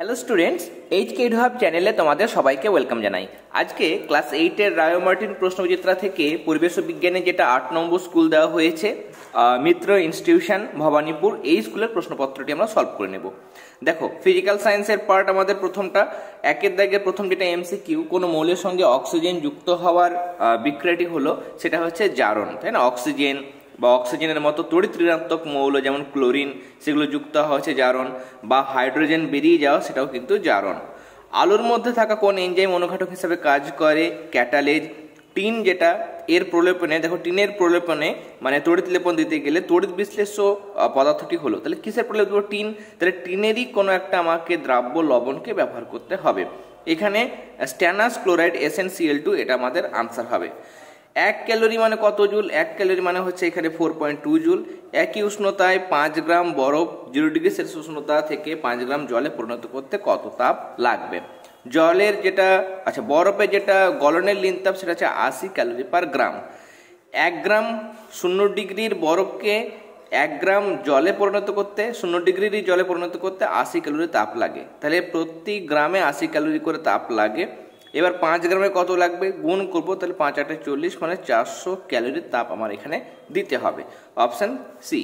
Hello students, HK এডুহাব চ্যানেলে তোমাদের সবাইকে ওয়েলকাম জানাই। আজকে ক্লাস 8-এর রায় মার্টিন প্রশ্নবিচিত্রা থেকে পরিবেশ বিজ্ঞানে যেটা 8 নম্বর স্কুল দেওয়া হয়েছে মিত্র ইনস্টিটিউশন ভবানীপুর, এই স্কুলের প্রশ্নপত্রটি আমরা সলভ করে নেব। দেখো, ফিজিক্যাল সায়েন্সের পার্ট আমাদের প্রথমটা, একের দাগের প্রথম যেটা এমসিকিউ, কোনো মৌলের সঙ্গে অক্সিজেন যুক্ত হওয়ার বিক্রিয়াটি হলো সেটা হচ্ছে জারণ, তাই না? অক্সিজেন বা অক্সিজেনের মতো তড়িৎ ঋণাত্মক মৌল যেমন ক্লোরিন, সেগুলো যুক্ত হওয়া হচ্ছে জারণ, বা হাইড্রোজেন বেরিয়ে যাওয়া, সেটাও কিন্তু জারণ। আলুর মধ্যে থাকা কোন এনজাইম অনুঘটক হিসেবে কাজ করে? ক্যাটালেজ। টিন যেটা, এর প্রলেপনে, দেখো টিনের প্রলেপনে মানে তড়িৎ লেপন দিতে গেলে তড়িৎ বিশ্লেষ্য পদার্থটি হলো, তাহলে কিসের প্রলেপ দেবো? টিন। তাহলে টিনেরই কোনো একটা আমাকে দ্রাব্য লবণকে ব্যবহার করতে হবে। এখানে স্ট্যানাস ক্লোরাইড SnCl2, এটা আমাদের আনসার হবে। 1 ক্যালোরি মানে কত জুল? 1 ক্যালোরি মানে হচ্ছে এখানে 4.2 জুল। একই উষ্ণতায় 5 গ্রাম বরফ 0 ডিগ্রি সেলসিয়াস উষ্ণতা থেকে 5 গ্রাম জলে পরিণত করতে কত তাপ লাগবে? জলের যেটা, আচ্ছা বরফের যেটা গলনের লিন তাপ, সেটা হচ্ছে 80 ক্যালোরি পার গ্রাম। 1 গ্রাম 0 ডিগ্রির বরফকে 1 গ্রাম জলে পরিণত করতে, 0 ডিগ্রির জলে পরিণত করতে 80 ক্যালোরি তাপ লাগে। তাহলে প্রতি গ্রামে 80 ক্যালোরি করে তাপ লাগে। এবার 5 গ্রামে কত লাগবে গুণ করবো, তাহলে 5 8 40 মানে 400 ক্যালোরির তাপ আমার এখানে দিতে হবে। Option c.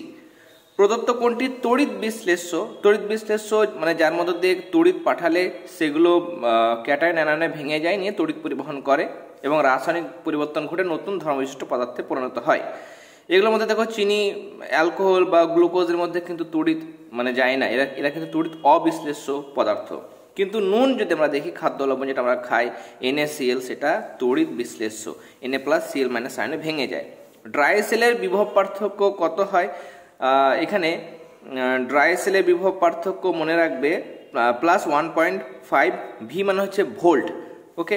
প্রদত্ত কোনটি তড়িৎ বিশ্লেষ্য? তড়িৎ বিশ্লেষ্য মানে যার মধ্যে দিয়ে তড়িৎ পাঠালে সেগুলো ক্যাটায়ন অ্যানায়নে ভেঙে যায়, নিয়ে তড়িৎ পরিবহন করে এবং রাসায়নিক পরিবর্তন ঘটে নতুন ধর্মবিশিষ্ট পদার্থে পরিণত হয়। এগুলোর মধ্যে দেখো চিনি, অ্যালকোহল বা গ্লুকোজের মধ্যে কিন্তু তড়িৎ মানে যায় না, এরা কিন্তু তড়িৎ অবিশ্লেষ্য পদার্থ। কিন্তু নুন যদি আমরা দেখি, খাদ্য লবণ যেটা আমরা খাই NaCl, সেটা তড়িৎ বিশ্লেষ্য, Na+Cl- আয়নে ভেঙে যায়। ড্রাই সেলের বিভব পার্থক্য কত হয়? এখানে ড্রাই সেলের বিভব পার্থক্য মনে রাখবে +1.5 ভি মানে হচ্ছে ভোল্ট। ওকে।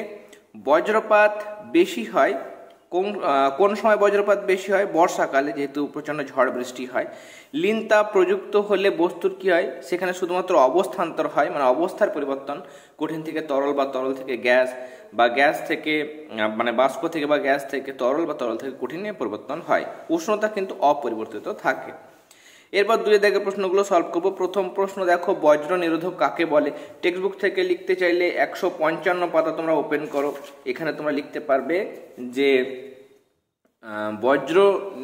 বজ্রপাত বেশি হয় কোন সময় বজ্রপাত বেশি হয়? বর্ষাকালে, যেহেতু প্রচণ্ড ঝড় বৃষ্টি হয়। লিন তাপ প্রযুক্ত হলে বস্তুর কি হয়? সেখানে শুধুমাত্র অবস্থান্তর হয়, মানে অবস্থার পরিবর্তন, কঠিন থেকে তরল বা তরল থেকে গ্যাস, বা গ্যাস থেকে মানে বাষ্প থেকে বা গ্যাস থেকে তরল বা তরল থেকে কঠিনে পরিবর্তন হয়। উষ্ণতা কিন্তু অপরিবর্তিত থাকে। এরপর 2 দাগের প্রশ্নগুলো সলভ করবো। প্রথম প্রশ্ন দেখো, বজ্র নিরোধক কাকে বলে? টেক্সট বুক থেকে লিখতে চাইলে 155 পাতা তোমরা ওপেন করো, এখানে তোমরা লিখতে পারবে যে বজ্র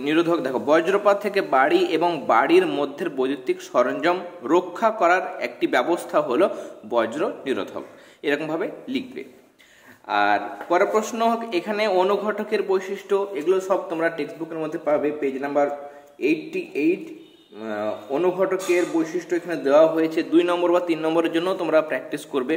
নিরোধক, দেখো বজ্রপাত থেকে বাড়ি এবং বাড়ির মধ্যের বৈদ্যুতিক সরঞ্জাম রক্ষা করার একটি ব্যবস্থা হলো বজ্র নিরোধক, এরকমভাবে লিখবে। আর পরের প্রশ্ন, এখানে অনুঘটকের বৈশিষ্ট্য, এগুলো সব তোমরা টেক্সট বুকের মধ্যে পাবে, পেজ নাম্বার 88। অনুঘটকের বৈশিষ্ট্য এখানে দেওয়া হয়েছে। 2 নম্বর বা 3 নম্বরের জন্য তোমরা প্র্যাকটিস করবে।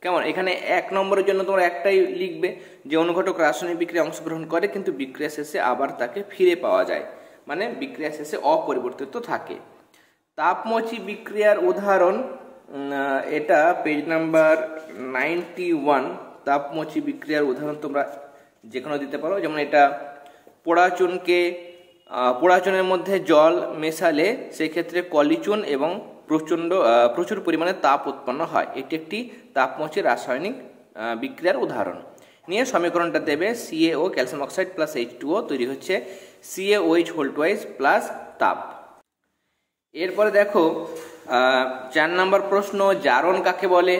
কেমন? এখানে 1 নম্বরের জন্য তোমরা একটাই লিখবে যে অনুঘটক রাসায়নিক বিক্রিয়ায় অংশগ্রহণ করে কিন্তু বিক্রিয়া শেষে আবার তাকে ফিরে পাওয়া যায়, মানে বিক্রিয়া শেষে অপরিবর্তিত থাকে। তাপমোচী বিক্রিয়ার উদাহরণ, এটা পেজ নাম্বার 91। তাপমোচী বিক্রিয়ার উদাহরণ তোমরা যে কোনো দিতে পারো, যেমন এটা পোড়াচুনের মধ্যে জল মেশালে সেক্ষেত্রে কলিচুন এবং প্রচুর পরিমাণে তাপ উৎপন্ন হয়। এটি একটি তাপমোচী রাসায়নিক বিক্রিয়ার উদাহরণ। নিয়ে সমীকরণটা দেবে CaO calcium oxide plus H2O তৈরি হচ্ছে CaOH প্লাস তাপ। এরপরে দেখো 4 নম্বর প্রশ্ন, জারণ কাকে বলে?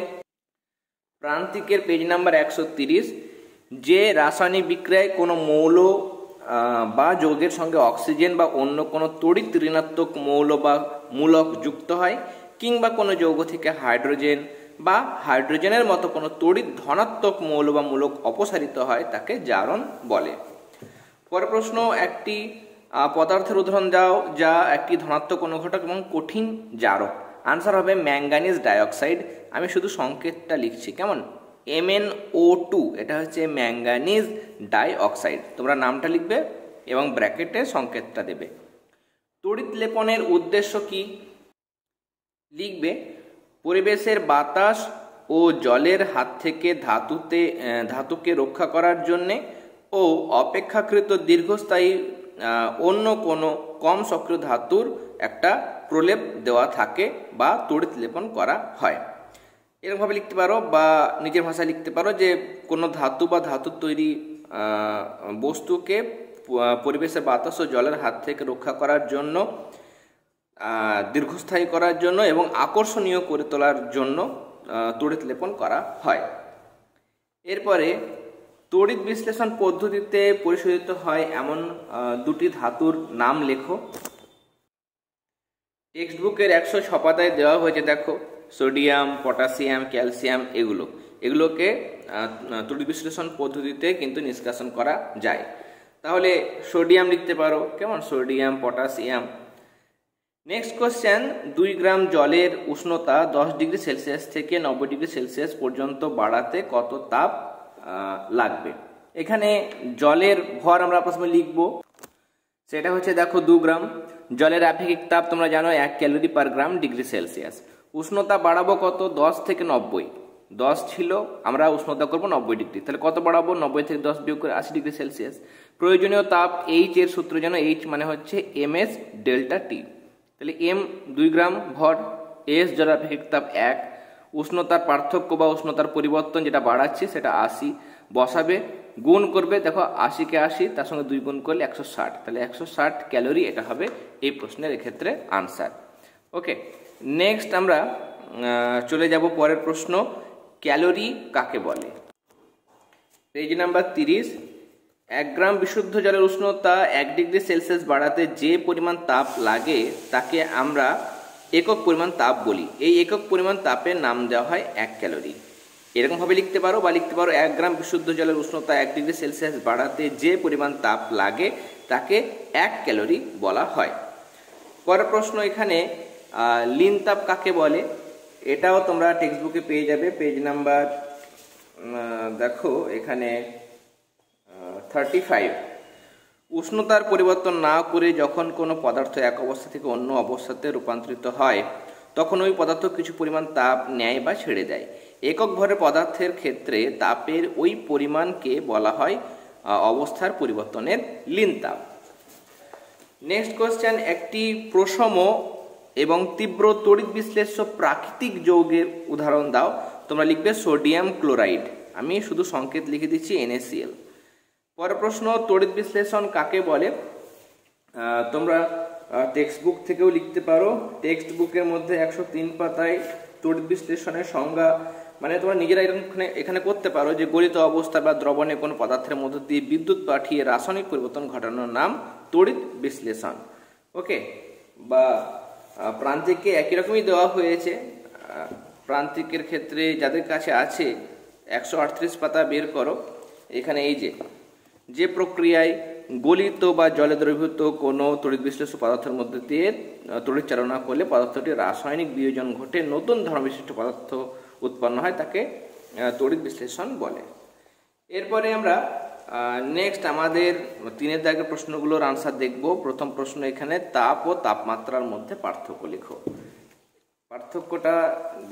প্রান্তিকের পেজ নাম্বার 130। যে রাসায়নিক বিক্রিয়ায় কোনো মৌল বা যৌগের সঙ্গে অক্সিজেন বা অন্য কোনো তড়িৎ ঋণাত্মক মৌল বা মূলক যুক্ত হয়, কিংবা কোনো যৌগ থেকে হাইড্রোজেন বা হাইড্রোজেনের মতো কোনো তড়িৎ ধনাত্মক মৌল বা মূলক অপসারিত হয়, তাকে জারণ বলে। পরের প্রশ্ন, একটি পদার্থের উদাহরণ দাও যা একটি ধনাত্মক অনুঘটক এবং কঠিন জারক। আনসার হবে ম্যাঙ্গানিজ ডাইঅক্সাইড। আমি শুধু সংকেতটা লিখছি, কেমন? MnO2, এটা হচ্ছে ম্যাঙ্গানিজ ডাইঅক্সাইড। তোমরা নামটা লিখবে এবং ব্র্যাকেটে সংকেতটা দেবে। তড়িৎ লেপনের উদ্দেশ্য কি? লিখবে পরিবেশের বাতাস ও জলের হাত থেকে ধাতুকে রক্ষা করার জন্যে ও অপেক্ষাকৃত দীর্ঘস্থায়ী অন্য কোনো কম সক্রিয় ধাতুর একটা প্রলেপ দেওয়া থাকে বা তড়িৎ লেপন করা হয়। এরকমভাবে লিখতে পারো, বা নিজের ভাষায় লিখতে পারো যে কোনো ধাতু বা ধাতুর তৈরি বস্তুকে পরিবেশের বাতাস ও জলের হাত থেকে রক্ষা করার জন্য দীর্ঘস্থায়ী করার জন্য এবং আকর্ষণীয় করে তোলার জন্য তড়িৎ লেপন করা হয়। এরপরে তড়িৎ বিশ্লেষণ পদ্ধতিতে পরিশোধিত হয় এমন দুটি ধাতুর নাম লেখো। টেক্সট বুকের 106 পাতায় দেওয়া হয়েছে, দেখো সোডিয়াম, পটাশিয়াম, ক্যালসিয়াম, এগুলোকে তড়িৎ বিশ্লেষণ পদ্ধতিতে কিন্তু নিষ্কাশন করা যায়। তাহলে সোডিয়াম লিখতে পারো, কেমন, সোডিয়াম, পটাশিয়াম। নেক্সট কোশ্চেন, 2 গ্রাম জলের উষ্ণতা 10 ডিগ্রি সেলসিয়াস থেকে 90 ডিগ্রি সেলসিয়াস পর্যন্ত বাড়াতে কত তাপ লাগবে? এখানে জলের ভর আমরা প্রথমে লিখব, সেটা হচ্ছে দেখো 2 গ্রাম। জলের আপেক্ষিক তাপ তোমরা জানো 1 ক্যালোরি পার গ্রাম ডিগ্রি সেলসিয়াস। উষ্ণতা বাড়াবো কত? 10 থেকে 90। 10 ছিল, আমরা উষ্ণতা করব 90 ডিগ্রি, তাহলে কত বাড়াবো? 90 থেকে 10 বিয়োগ করে 80 ডিগ্রি সেলসিয়াস। প্রয়োজনীয় তাপ এইচ এর সূত্র জানো, এইচ মানে হচ্ছে এমএস ডেল্টা টি। তাহলে এম 2 গ্রাম ভর, এস জলের আপেক্ষিক তাপ 1, উষ্ণতার পার্থক্য বা উষ্ণতার পরিবর্তন যেটা বাড়াচ্ছে সেটা 80, বসাবে, গুণ করবে, দেখো 80 কে 80 তার সঙ্গে 2 গুণ করলে 160, তাহলে 160 ক্যালোরি এটা হবে এই প্রশ্নের এক্ষেত্রে আনসার। ওকে, নেক্সট আমরা চলে যাব পরের প্রশ্ন, ক্যালোরি কাকে বলে? Page number 30। 1 গ্রাম বিশুদ্ধ জলের উষ্ণতা 1 ডিগ্রি সেলসিয়াস বাড়াতে যে পরিমাণ তাপ লাগে তাকে আমরা একক পরিমাণ তাপ বলি। এই একক পরিমাণ তাপের নাম দেওয়া হয় 1 ক্যালোরি। এরকমভাবে লিখতে পারো, বা লিখতে পারো 1 গ্রাম বিশুদ্ধ জলের উষ্ণতা 1 ডিগ্রি সেলসিয়াস বাড়াতে যে পরিমাণ তাপ লাগে তাকে 1 ক্যালোরি বলা হয়। পরের প্রশ্ন, এখানে লিন তাপ কাকে বলে? এটাও তোমরা টেক্সট বুকে পেয়ে যাবে, পেজ নাম্বার দেখো এখানে 35। উষ্ণতার পরিবর্তন না করে যখন কোনো পদার্থ এক অবস্থা থেকে অন্য অবস্থাতে রূপান্তরিত হয় তখন ওই পদার্থ কিছু পরিমাণ তাপ নেয় বা ছেড়ে দেয়। একক ভরের পদার্থের ক্ষেত্রে তাপের ওই পরিমাণকে বলা হয় অবস্থার পরিবর্তনের লিন তাপ। নেক্সট কোশ্চেন, একটি প্রশম এবং তীব্র তড়িৎ বিশ্লেষ্য প্রাকৃতিক যৌগের উদাহরণ দাও। তোমরা লিখবে সোডিয়াম ক্লোরাইড, আমি শুধু সংকেত লিখে দিচ্ছি NaCl। পরের প্রশ্ন, তড়িৎ বিশ্লেষণ কাকে বলে? তোমরা টেক্সট বুক থেকেও লিখতে পারো। টেক্সট বুকের মধ্যে 103 পাতায় তড়িৎ বিশ্লেষণের সংজ্ঞা, মানে তোমরা নিজেরা এখানে করতে পারো যে গলিত অবস্থা বা দ্রবণে কোনো পদার্থের মধ্য দিয়ে বিদ্যুৎ পাঠিয়ে রাসায়নিক পরিবর্তন ঘটানোর নাম তড়িৎ বিশ্লেষণ। ওকে, বা প্রান্তিককে একই রকমই দেওয়া হয়েছে। প্রান্তিকের ক্ষেত্রে যাদের কাছে আছে 138 পাতা বের করো। এখানে এই যে প্রক্রিয়ায় গলিত বা জলে দ্রবীভূত কোনো তড়িৎ বিশ্লেষ্য পদার্থের মধ্যে দিয়ে তড়িৎ চালনা করলে পদার্থটি রাসায়নিক বিয়োজন ঘটে নতুন ধর্মবিশিষ্ট পদার্থ উৎপন্ন হয়, তাকে তড়িৎ বিশ্লেষণ বলে। এরপরে আমরা নেক্সট আমাদের 3 দাগের প্রশ্নগুলোর আনসার দেখব। প্রথম প্রশ্ন, এখানে তাপ ও তাপমাত্রার মধ্যে পার্থক্য লেখো। পার্থক্যটা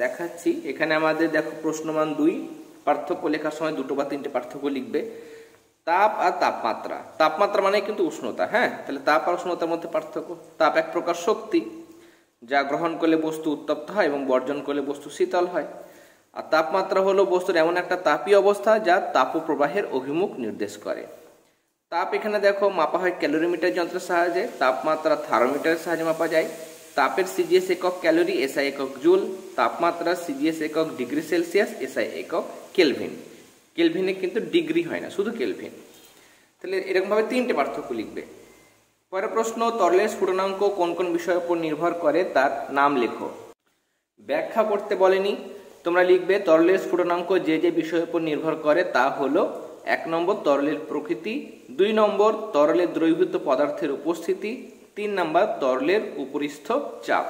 দেখাচ্ছি। এখানে আমাদের দেখো প্রশ্নমান 2, পার্থক্য লেখার সময় 2 বা 3টে পার্থক্য লিখবে। তাপ আর তাপমাত্রা, তাপমাত্রা মানে কিন্তু উষ্ণতা, হ্যাঁ, তাহলে তাপ আর উষ্ণতার মধ্যে পার্থক্য। তাপ এক প্রকার শক্তি, যা গ্রহণ করলে বস্তু উত্তপ্ত হয় এবং বর্জন করলে বস্তু শীতল হয়। আর তাপমাত্রা হলো বস্তুর এমন একটা তাপীয় অবস্থা যা তাপপ্রবাহের অভিমুখ নির্দেশ করে। তাপ এখানে দেখো মাপা হয় ক্যালোরিমিটার যন্ত্রের সাহায্যে, তাপমাত্রা থার্মোমিটারের সাহায্যে মাপা যায়। তাপের সিজিএস একক ক্যালোরি, এসআই একক জুল। তাপমাত্রার সিজিএস একক ডিগ্রি সেলসিয়াস, এসআই একক কেলভিন। কেলভিনে কিন্তু ডিগ্রি হয় না, শুধু কেলভিন। তাহলে এরকমভাবে 3টে পার্থক্য লিখবে। পরের প্রশ্ন, তরলের স্ফুটনাঙ্ক কোন কোন বিষয়ের উপর নির্ভর করে তার নাম লেখো। ব্যাখ্যা করতে বলেনি, তোমরা লিখবে তরলের স্ফুটনাঙ্ক যে যে বিষয়ের উপর নির্ভর করে তা হলো 1 নম্বর তরলের প্রকৃতি, 2 নম্বর তরলের দ্রবীভূত পদার্থের উপস্থিতি, 3 নম্বর তরলের উপরিস্থ চাপ।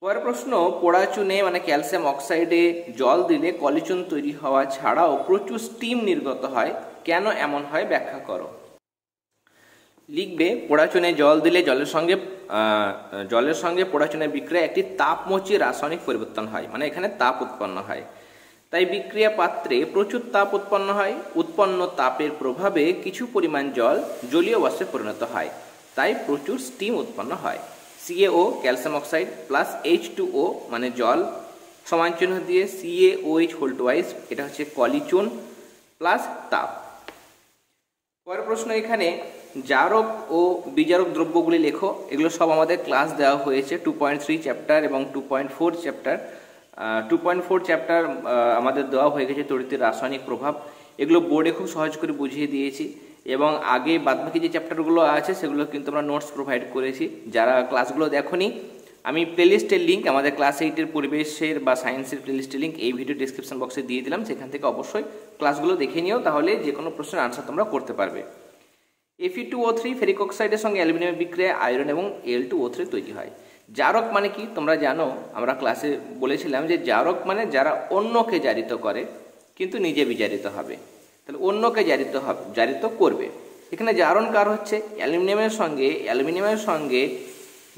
পরের প্রশ্ন, পোড়া চুনে মানে ক্যালসিয়াম অক্সাইডে জল দিলে কলিচুন তৈরি হওয়া ছাড়াও প্রচুর স্টিম নির্গত হয়, কেন এমন হয় ব্যাখ্যা করো। লিখবে পোড়া চুনে জল দিলে জলের সঙ্গে পোড়া চুনের বিক্রিয়া একটি তাপমোচী রাসায়নিক পরিবর্তন হয়, মানে এখানে তাপ উৎপন্ন হয়। তাই বিক্রিয়া পাত্রে প্রচুর তাপ উৎপন্ন হয়। উৎপন্ন তাপের প্রভাবে কিছু পরিমাণ জল জলীয় বাষ্পে পরিণত হয়, তাই প্রচুর স্টিম উৎপন্ন হয়। CaO calcium oxide plus H2O মানে জল, সমান চিহ্ন দিয়ে CaOH হোল টুয়াইস, এটা হচ্ছে কলিচুন প্লাস তাপ। পরের প্রশ্ন, এখানে জারক ও বিজারক দ্রব্যগুলি লেখো। এগুলো সব আমাদের ক্লাস দেওয়া হয়েছে 2.3 চ্যাপ্টার এবং 2.4 চ্যাপ্টার। 2.4 চ্যাপ্টার আমাদের দেওয়া হয়ে গেছে তড়িতের রাসায়নিক প্রভাব। এগুলো বোর্ডে খুব সহজ করে বুঝিয়ে দিয়েছি এবং আগে বাদবাকি যে চ্যাপ্টারগুলো আছে সেগুলো কিন্তু আমরা নোটস প্রোভাইড করেছি। যারা ক্লাসগুলো দেখোনি, আমি প্লেলিস্টের লিঙ্ক, আমাদের ক্লাস 8-এর পরিবেশের বা সায়েন্সের প্লেলিস্টের লিঙ্ক এই ভিডিও ডিসক্রিপশন বক্সে দিয়ে দিলাম, সেখান থেকে অবশ্যই ক্লাসগুলো দেখে নিও, তাহলে যে কোনো প্রশ্নের আনসার তোমরা করতে পারবে। Fe2O3 ফেরিক অক্সাইডের সঙ্গে অ্যালুমিনিয়ামের বিক্রিয়ায় আয়রন এবং Al2O3 তৈরি হয়। জারক মানে কি তোমরা জানো, আমরা ক্লাসে বলেছিলাম যে জারক মানে যারা অন্যকে জারিত করে কিন্তু নিজে বিজারিত হবে, তাহলে অন্যকে জারিত করবে। এখানে জারণ কার হচ্ছে? অ্যালুমিনিয়ামের সঙ্গে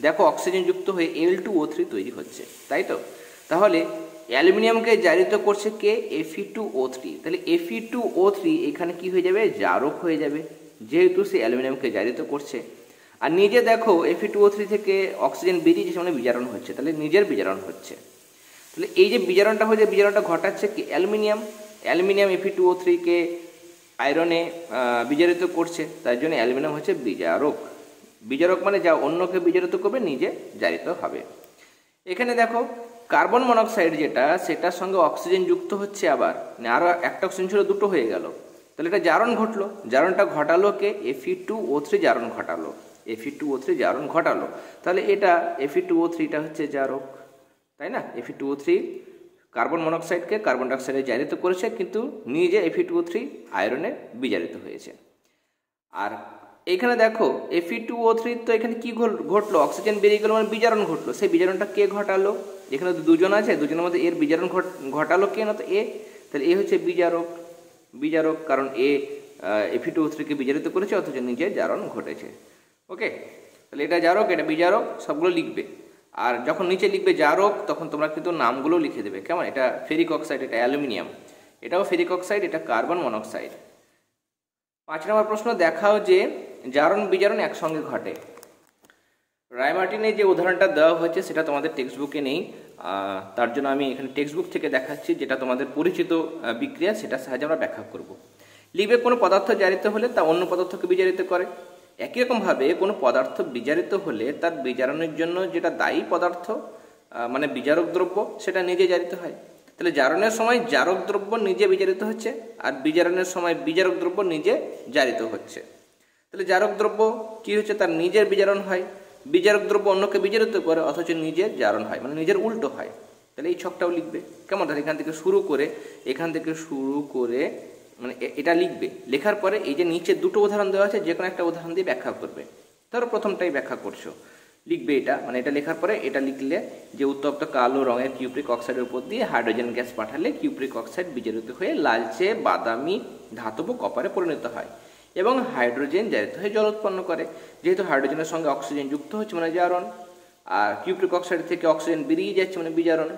দেখো অক্সিজেন যুক্ত হয়ে Al2O3 তৈরি হচ্ছে, তাই তো? তাহলে অ্যালুমিনিয়ামকে জারিত করছে কে? Fe2O3। তাহলে Fe2O3 এখানে কি হয়ে যাবে? জারক হয়ে যাবে, যেহেতু সে অ্যালুমিনিয়ামকে জারিত করছে। আর নিজে দেখো Fe2O3 থেকে অক্সিজেন বেরিয়েছে, মানে বিজারণ হচ্ছে, তাহলে নিজের বিজারণ হচ্ছে। তাহলে এই যে বিজারণটা হয়ে যায়, বিজারণটা ঘটাচ্ছে কি? অ্যালুমিনিয়াম Fe2O3 কে আয়রনে বিজারিত করছে, তার জন্য অ্যালুমিনিয়াম হচ্ছে বিজারক মানে যা অন্যকে বিজারিত করবে, নিজে জারিত হবে। এখানে দেখো কার্বন মনোক্সাইড যেটা, সেটার সঙ্গে অক্সিজেন যুক্ত হচ্ছে, আবার আরও একটা অক্সিজেন ছিল, দুটো হয়ে গেল, তাহলে এটা জারণ ঘটলো। জারণটা ঘটালো কে? Fe2O3 জারণ ঘটালো। তাহলে এটা Fe2O3টা হচ্ছে জারক, তাই না? Fe2O3 কার্বন মনোক্সাইডকে কার্বন ডাইঅক্সাইডে জারিত করেছে, কিন্তু নিজে Fe2O3 আয়রনে বিজারিত হয়েছে। আর এখানে দেখো Fe2O3 তো এখানে কি ঘটলো? অক্সিজেন বেরিয়ে গেল, মানে বিজারণ ঘটলো। সেই বিজারণটা কে ঘটালো? এখানে তো দুজন আছে, দুজনের মধ্যে এর বিজারণ ঘটালো কে? না তো এ। তাহলে এ হচ্ছে বিজারক, কারণ এ Fe2O3 কে বিজারিত করেছে, অথচ নিজে জারণ ঘটেছে। ওকে, তাহলে এটা জারক, এটা বিজারক, সবগুলো লিখবে। আর যখন নিচে লিখবে জারক, তখন তোমরা কিন্তু নামগুলো লিখে দেবে, কেমন? এটা ফেরিক অক্সাইড, এটা অ্যালুমিনিয়াম, এটাও ফেরিক অক্সাইড, এটা কার্বন মনোক্সাইড। 5 নম্বর প্রশ্ন, দেখাও যে জারণ বিজারণ একসঙ্গে ঘটে। রায়মার্টিনের যে উদাহরণটা দেওয়া হয়েছে সেটা তোমাদের টেক্সট বুকে নেই, তার জন্য আমি এখানে টেক্সট বুক থেকে দেখাচ্ছি, যেটা তোমাদের পরিচিত বিক্রিয়া, সেটার সাহায্যে আমরা ব্যাখ্যা করব। লিখবে কোনো পদার্থ জারিত হলে তা অন্য পদার্থকে বিজারিত করে। একই রকমভাবে কোনো পদার্থ বিজারিত হলে তার বিজারণের জন্য যেটা দায়ী পদার্থ, মানে বিজারক দ্রব্য, সেটা নিজে জারিত হয়। তাহলে জারণের সময় জারক দ্রব্য নিজে বিজারিত হচ্ছে, আর বিজারণের সময় বিজারক দ্রব্য নিজে জারিত হচ্ছে। তাহলে জারক দ্রব্য কি হচ্ছে? তার নিজের বিজারণ হয়। বিজারক দ্রব্য অন্যকে বিজারিত করে, অথচ নিজের জারণ হয়, মানে নিজের উল্টো হয়। তাহলে এই ছকটাও লিখবে, কেমন? তাহলে এখান থেকে শুরু করে মানে এটা লিখবে। লেখার পরে এই যে নিচে দুটো উদাহরণ দেওয়া আছে, যে কোনো একটা উদাহরণ দিয়ে ব্যাখ্যা করবে। ধরো প্রথমটাই ব্যাখ্যা করছো, লিখবে এটা, মানে এটা লেখার পরে এটা লিখলে যে উত্তপ্ত কালো রঙের কিউপ্রিক অক্সাইডের উপর দিয়ে হাইড্রোজেন গ্যাস পাঠালে কিউপ্রিক অক্সাইড বিজারিত হয়ে লালচে বাদামি ধাতব কপারে পরিণত হয় এবং হাইড্রোজেন জারিত হয়ে জল উৎপন্ন করে। যেহেতু হাইড্রোজেনের সঙ্গে অক্সিজেন যুক্ত হচ্ছে, মানে জারণ, আর কিউপ্রিক অক্সাইড থেকে অক্সিজেন বেরিয়ে যাচ্ছে, মানে বিজারণ।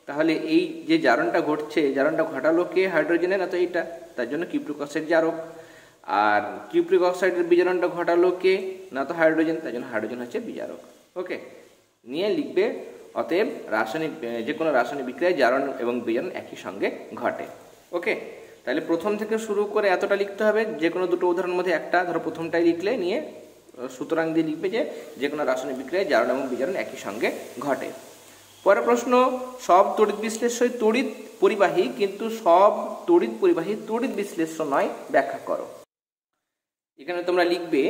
তাহলে এই যে জারণটা ঘটছে, জারণটা ঘটালো কে? হাইড্রোজেনের, না তো এইটা, তার জন্য কিউপ্রিক অক্সাইড জারক। আর কিউপ্রিক অক্সাইডের বিজারণটা ঘটালো কে? না তো হাইড্রোজেন, তার জন্য হাইড্রোজেন হচ্ছে বিজারক। ওকে, নিয়ে লিখবে অতএব যে কোনো রাসায়নিক বিক্রিয়ায় জারণ এবং বিজারণ একই সঙ্গে ঘটে। ওকে, তাহলে প্রথম থেকে শুরু করে এতটা লিখতে হবে, যে কোনো দুটো উদাহরণের মধ্যে একটা, ধরো প্রথমটাই লিখলে, নিয়ে সুতরাং দিয়ে লিখবে যে কোনো রাসায়নিক বিক্রিয়ায় জারণ এবং বিজারণ একই সঙ্গে ঘটে। পরের প্রশ্ন, সব তড়িৎ বিশ্লেষ্যই তড়িৎ পরিবাহী, কিন্তু সব তড়িৎ পরিবাহী তড়িৎ বিশ্লেষ্য নয়, ব্যাখ্যা করো। এখানে তোমরা লিখবে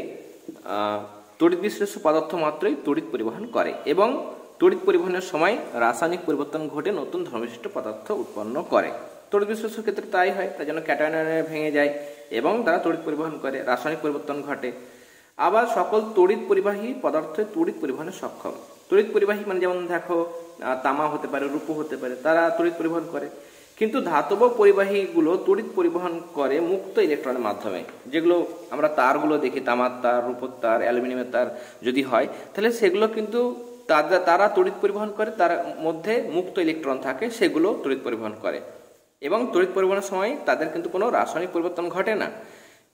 তড়িৎ বিশ্লেষ্য পদার্থ মাত্রই তড়িৎ পরিবহন করে এবং তড়িৎ পরিবহনের সময় রাসায়নিক পরিবর্তন ঘটে নতুন ধর্মবিশিষ্ট পদার্থ উৎপন্ন করে। তড়িৎ বিশ্লেষ্যের ক্ষেত্রে তাই হয়, তার জন্য ক্যাটায়ন ভেঙে যায় এবং তারা তড়িৎ পরিবহন করে, রাসায়নিক পরিবর্তন ঘটে। আবার সকল তড়িৎ পরিবাহী পদার্থ তড়িৎ পরিবহনে সক্ষম। তড়িৎ পরিবাহী মানে যেমন দেখো তামা হতে পারে, রূপো হতে পারে, তারা তড়িৎ পরিবহন করে। কিন্তু ধাতব পরিবাহীগুলো তড়িৎ পরিবহন করে মুক্ত ইলেকট্রনের মাধ্যমে। যেগুলো আমরা তারগুলো দেখি, তামার তার, রূপোর তার, অ্যালুমিনিয়ামের তার যদি হয়, তাহলে সেগুলো কিন্তু তারা তড়িৎ পরিবহন করে, তার মধ্যে মুক্ত ইলেকট্রন থাকে, সেগুলো তড়িৎ পরিবহন করে এবং তড়িৎ পরিবহনের সময় তাদের কিন্তু কোনো রাসায়নিক পরিবর্তন ঘটে না।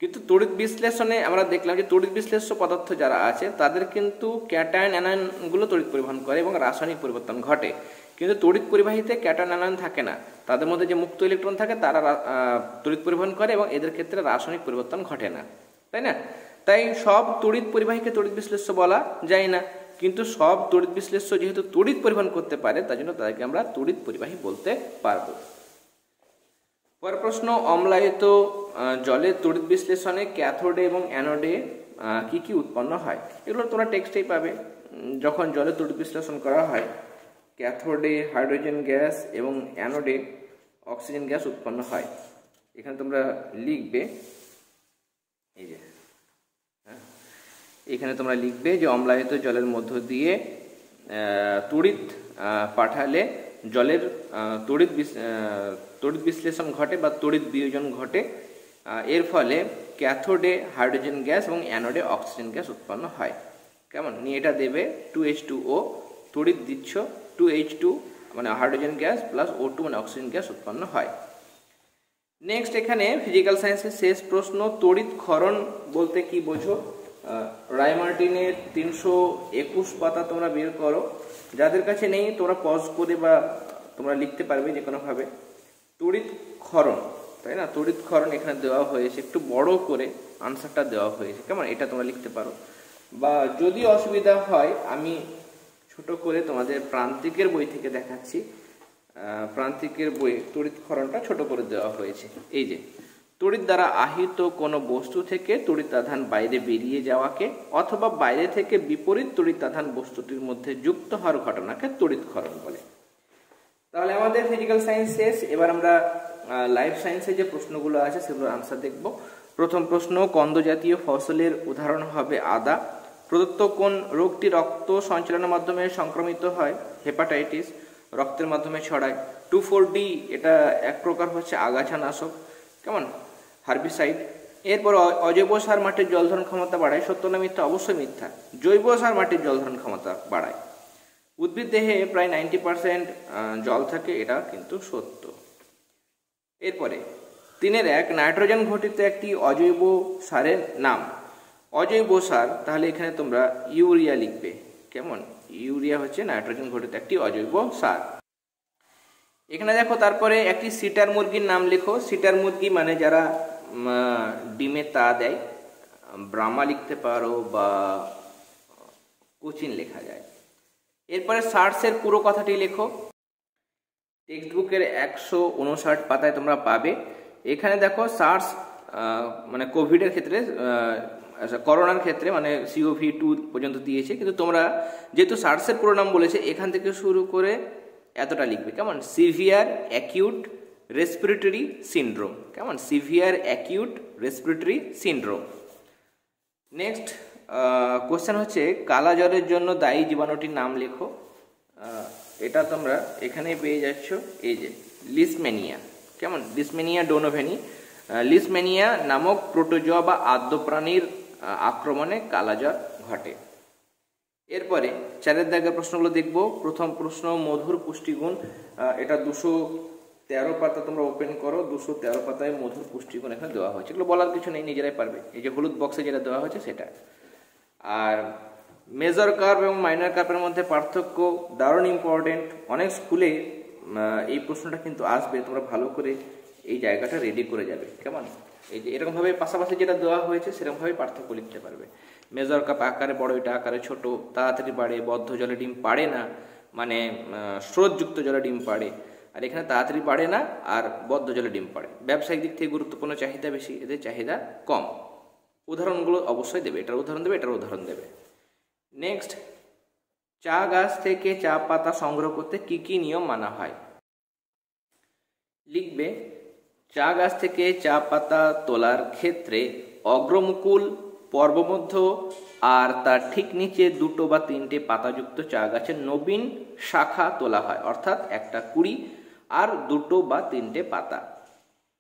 কিন্তু তড়িৎ বিশ্লেষণে আমরা দেখলাম যে তড়িৎ বিশ্লেষ্য পদার্থ যারা আছে তাদের কিন্তু ক্যাটায়ন অ্যানায়নগুলো তড়িৎ পরিবহন করে এবং রাসায়নিক পরিবর্তন ঘটে। কিন্তু তড়িৎ পরিবাহীতে ক্যাটায়ন অ্যানায়ন থাকে না, তাদের মধ্যে যে মুক্ত ইলেকট্রন থাকে তারা তড়িৎ পরিবহন করে এবং এদের ক্ষেত্রে রাসায়নিক পরিবর্তন ঘটে না, তাই না? তাই সব তড়িৎ পরিবাহীকে তড়িৎ বিশ্লেষ্য বলা যায় না, কিন্তু সব তড়িৎ বিশ্লেষ্য যেহেতু তড়িৎ পরিবহন করতে পারে, তার জন্য তাদেরকে আমরা তড়িৎ পরিবাহী বলতে পারবো। পরের প্রশ্ন, অম্লায়িত জলের তড়িৎ বিশ্লেষণে ক্যাথোডে এবং অ্যানোডে কি কি উৎপন্ন হয়? এগুলো তোমরা টেক্সটেই পাবে। যখন জলের তড়িৎ বিশ্লেষণ করা হয়, ক্যাথোডে হাইড্রোজেন গ্যাস এবং অ্যানোডে অক্সিজেন গ্যাস উৎপন্ন হয়। এখানে তোমরা লিখবে, এই যে এখানে তোমরা লিখবে যে অম্লায়িত জলের মধ্য দিয়ে তড়িৎ পাঠালে জলের তড়িৎ বিশ্লেষণ ঘটে বা তড়িৎ বিয়োজন ঘটে। এর ফলে ক্যাথোডে হাইড্রোজেন গ্যাস এবং অ্যানোডে অক্সিজেন গ্যাস উৎপন্ন হয়। কেমন নিয়ে এটা দেবে 2H2O, তড়িৎ দিচ্ছ 2H2 মানে হাইড্রোজেন গ্যাস প্লাস O2 মানে অক্সিজেন গ্যাস উৎপন্ন হয়। নেক্সট, এখানে ফিজিক্যাল সায়েন্সের শেষ প্রশ্ন, তড়িৎ ক্ষরণ বলতে কি বোঝো? রায়মার্টিনের 321 পাতা তোমরা বের করো। যাদের কাছে নেই তোমরা পজ করে বা তোমরা লিখতে পারবে যে কোনোভাবে। তড়িৎ ক্ষরণ, তাই না? তড়িৎ ক্ষরণ এখানে দেওয়া হয়েছে, একটু বড় করে আনসারটা দেওয়া হয়েছে। কেমন এটা তোমরা লিখতে পারো, বা যদি অসুবিধা হয় আমি ছোট করে তোমাদের প্রান্তিকের বই থেকে দেখাচ্ছি। প্রান্তিকের বই তড়িৎ ক্ষরণটা ছোট করে দেওয়া হয়েছে। এই যে তড়িৎ দ্বারা আহিত কোনো বস্তু থেকে তড়িতাধান বাইরে বেরিয়ে যাওয়াকে অথবা বাইরে থেকে বিপরীত তড়িতাধান বস্তুটির মধ্যে যুক্ত হওয়ার ঘটনাকে তড়িৎ ক্ষরণ বলে। তাহলে আমাদের ফিজিক্যাল সায়েন্স শেষ। এবার আমরা লাইফ সায়েন্সের যে প্রশ্নগুলো আছে সেগুলোর আনসার দেখব। প্রথম প্রশ্ন, কন্দ জাতীয় ফসলের উদাহরণ হবে আদা। প্রদত্ত কোন রোগটি রক্ত সঞ্চালনের মাধ্যমে সংক্রমিত হয়? হেপাটাইটিস, রক্তের মাধ্যমে ছড়ায়। 2,4-D এটা এক প্রকার হচ্ছে আগাছানাশক, কেমন হার্বিসাইড। এরপর অজৈব সার মাটির জল ধারণ ক্ষমতা বাড়ায়, সত্য না মিথ্যা? অবশ্যই মিথ্যা। জৈব সার মাটির জল ধারণ ক্ষমতা বাড়ায়। উদ্ভিদ দেহে প্রায় 90% জল থাকে, এটা কিন্তু সত্য। এরপরে 3-1, নাইট্রোজেন ঘটিত একটি অজৈব সারের নাম। অজৈব সার, তাহলে এখানে তোমরা ইউরিয়া লিখবে। কেমন, ইউরিয়া হচ্ছে নাইট্রোজেন ঘটিত একটি অজৈব সার। এখানে দেখো তারপরে একটি সিটার মুরগির নাম লেখো। সিটার মুরগি মানে যারা ডিমে তা দেয়, ব্রাহ্মা লিখতে পারো বা কোচিন লেখা যায়। এরপরে সার্সের পুরো কথাটি লেখো। টেক্সট বুকের 159 পাতায় তোমরা পাবে। এখানে দেখো সার্স মানে কোভিডের ক্ষেত্রে, করোনার ক্ষেত্রে মানে COV2 পর্যন্ত দিয়েছে, কিন্তু তোমরা যেহেতু সার্সের পুরো নাম বলেছে এখান থেকে শুরু করে এতটা লিখবে। কেমন, সিভিয়ার অ্যাকিউট রেসপিরেটরি সিনড্রোম। কেমন, severe acute respiratory syndrome. Next question হচ্ছে কালা জ্বরের জন্য দায়ী জীবাণুটির নাম লেখো। এটা তোমরা এখানেই পেয়ে যাচ্ছ, এই যে লিসম্যানিয়া। কেমন, লিসম্যানিয়া ডোনোভেনি। লিসম্যানিয়া নামক প্রোটোজোয়া বা আদ্য প্রাণীর আক্রমণে কালাজ্বর ঘটে। এরপরে 4-এর দাগের প্রশ্নগুলো দেখব। প্রথম প্রশ্ন, মধুর পুষ্টিগুণ। এটা 213 পাতা তোমরা ওপেন করো। 213 পাতায় মধুর পুষ্টিগুণ এখানে দেওয়া হয়েছে। এগুলো বলার কিছু নেই, নিজেরাই পারবে। এই যে হলুদ বক্সে যেটা দেওয়া হয়েছে সেটা। আর মেজর কার্ভ এবং মাইনর কার্ভের মধ্যে পার্থক্য দারুণ ইম্পর্টেন্ট। অনেক স্কুলে এই প্রশ্নটা কিন্তু আসবে, তোমরা ভালো করে এই জায়গাটা রেডি করে যাবে। কেমন, এই যে এরকমভাবে পাশাপাশি যেটা দেওয়া হয়েছে সেরকমভাবে পার্থক্য লিখতে পারবে। মেজর কাপ আকারে বড়, এটা আকারে ছোট, তাড়াতাড়ি বাড়ে, বদ্ধ জলে ডিম পাড়ে না, মানে স্রোতযুক্ত জলে ডিম পাড়ে। আর এখানে তাড়াতাড়ি বাড়ে না আর বদ্ধ জলে ডিম পাড়ে। ব্যবসায়িক দিক থেকে গুরুত্বপূর্ণ চাহিদা বেশি, এদের চাহিদা কম। উদাহরণগুলো অবশ্যই দেবে, এটার উদাহরণ দেবে, এটার উদাহরণ দেবে। নেক্সট, চা গাছ থেকে চা পাতা সংগ্রহ করতে কি কি নিয়ম মানা হয়? লিখবে, চা গাছ থেকে চা পাতা তোলার ক্ষেত্রে অগ্রমুকুল, পর্বমধ্য আর তার ঠিক নিচে 2 বা 3টে পাতাযুক্ত চা গাছের নবীন শাখা তোলা হয়, অর্থাৎ একটা কুড়ি আর 2 বা 3টে পাতা।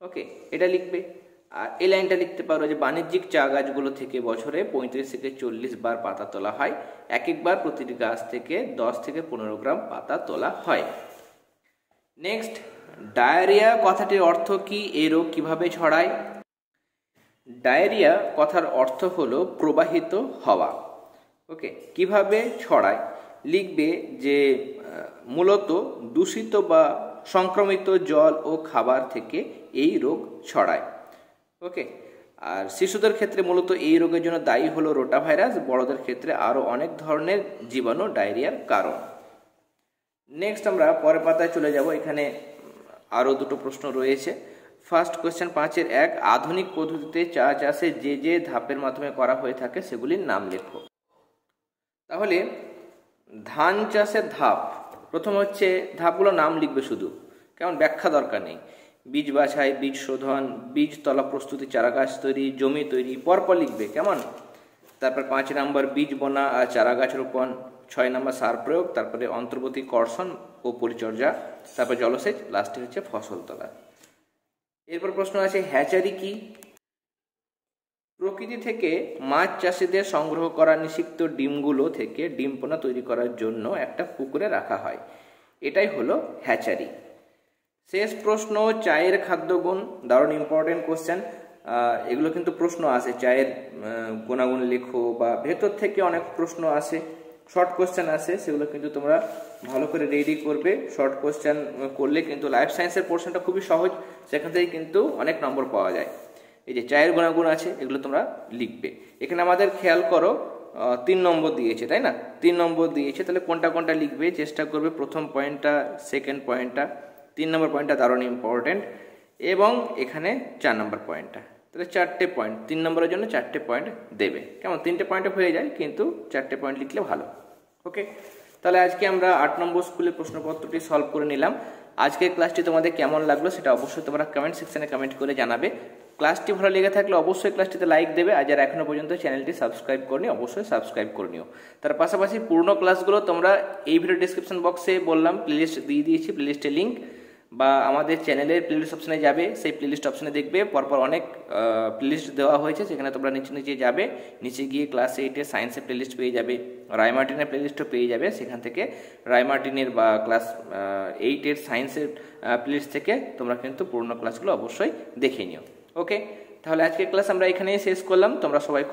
ওকে, এটা লিখবে। আর এই লাইনটা লিখতে পারো যে বাণিজ্যিক চা গাছগুলো থেকে বছরে 35 থেকে 40 বার পাতা তোলা হয়। এক একবার প্রতিটি গাছ থেকে 10 থেকে 15 গ্রাম পাতা তোলা হয়। নেক্সট, ডায়রিয়া কথাটির অর্থ কি? এই রোগ কিভাবে ছড়ায়? ডায়রিয়া কথার অর্থ হলো প্রবাহিত হওয়া। ওকে, কিভাবে ছড়ায়? লিখবে যে মূলত দূষিত বা সংক্রমিত জল ও খাবার থেকে এই রোগ ছড়ায়। ওকে, আর শিশুদের ক্ষেত্রে মূলত এই রোগের জন্য দায়ী হলো রোটা ভাইরাস, বড়দের ক্ষেত্রে আরও অনেক ধরনের জীবাণু ডায়রিয়ার কারণ। নেক্সট আমরা পরের পাতায় চলে যাব। এখানে আরও দুটো প্রশ্ন রয়েছে। ফার্স্ট কোয়েশ্চেন 5-1, আধুনিক পদ্ধতিতে চা চাষে যে যে ধাপের মাধ্যমে করা হয়ে থাকে সেগুলির নাম লেখো। তাহলে ধান চাষের ধাপ, প্রথম হচ্ছে ধাপগুলোর নাম লিখবে শুধু, কেমন, ব্যাখ্যা দরকার নেই। বীজ বাছাই, বীজ শোধন, বীজ তলা প্রস্তুতি, চারাগাছ তৈরি, জমি তৈরি, পরপর লিখবে, কেমন। তারপর 5 নম্বর বীজ বোনা আর চারাগাছ রোপণ, 6 নম্বর সার প্রয়োগ, তারপরে অন্তর্বর্তী কর্ষণ ও পরিচর্যা, তারপর জলসেচ, লাস্টে হচ্ছে ফসল তোলা। এরপর প্রশ্ন আছে হ্যাচারি কি? প্রকৃতি থেকে মাছ চাষিদের সংগ্রহ করা নিষিক্ত ডিমগুলো থেকে ডিম পোনা তৈরি করার জন্য একটা পুকুরে রাখা হয়, এটাই হলো হ্যাচারি। শেষ প্রশ্ন চায়ের খাদ্যগুণ, দারুণ ইম্পর্টেন্ট কোশ্চেন। এগুলো কিন্তু প্রশ্ন আসে, চায়ের গুণাগুণ লেখো, বা ভেতর থেকে অনেক প্রশ্ন আসে, শর্ট কোশ্চেন আসে, সেগুলো কিন্তু তোমরা ভালো করে রেডি করবে। শর্ট কোশ্চেন করলে কিন্তু লাইফ সায়েন্সের পোর্শনটা খুবই সহজ, সেখান থেকে কিন্তু অনেক নম্বর পাওয়া যায়। এই যে চায়ের গুণাগুণ আছে, এগুলো তোমরা লিখবে। এখানে আমাদের খেয়াল করো 3 নম্বর দিয়েছে, তাই না? 3 নম্বর দিয়েছে, তাহলে কোনটা কোনটা লিখবে চেষ্টা করবে। প্রথম পয়েন্টটা, সেকেন্ড পয়েন্টটা, 3 নম্বর পয়েন্টটা দারুণ ইম্পর্টেন্ট, এবং এখানে 4 নম্বর পয়েন্টটা। তাহলে 4টে পয়েন্ট, 3 নম্বরের জন্য 4টে পয়েন্ট দেবে, কেমন। 3টে পয়েন্টে হয়ে যায়, কিন্তু 4টে পয়েন্ট লিখলে ভালো। ওকে, তাহলে আজকে আমরা 8 নম্বর স্কুলের প্রশ্নপত্রটি সলভ করে নিলাম। আজকের ক্লাসটি তোমাদের কেমন লাগলো সেটা অবশ্যই তোমরা কমেন্ট সেকশনে কমেন্ট করে জানাবে। ক্লাসটি ভালো লেগে থাকলে অবশ্যই ক্লাসটিতে লাইক দেবে, আর যারা এখনো পর্যন্ত চ্যানেলটি সাবস্ক্রাইব করনি অবশ্যই সাবস্ক্রাইব করে নিও। তার পাশাপাশি পুরনো ক্লাসগুলো তোমরা এই ভিডিও ডিসক্রিপশন বক্সে বললাম প্লেলিস্ট দিয়ে দিয়েছি, প্লেলিস্টের লিঙ্ক, বা আমাদের চ্যানেলের প্লেলিস্ট অপশনে যাবে, সেই প্লেলিস্ট অপশনে দেখবে পরপর অনেক প্লেলিস্ট দেওয়া হয়েছে, সেখানে তোমরা নিচে নিচে যাবে, নিচে গিয়ে ক্লাস 8-এর সায়েন্সের প্লেলিস্ট পেয়ে যাবে, রায়মার্টিনের প্লেলিস্টও পেয়ে যাবে। সেখান থেকে রায়মার্টিনের বা ক্লাস 8-এর সায়েন্সের প্লেলিস্ট থেকে তোমরা কিন্তু পুরনো ক্লাসগুলো অবশ্যই দেখে নিও। ওকে, তাহলে আজকের ক্লাস আমরা এখানেই শেষ করলাম। তোমরা সবাই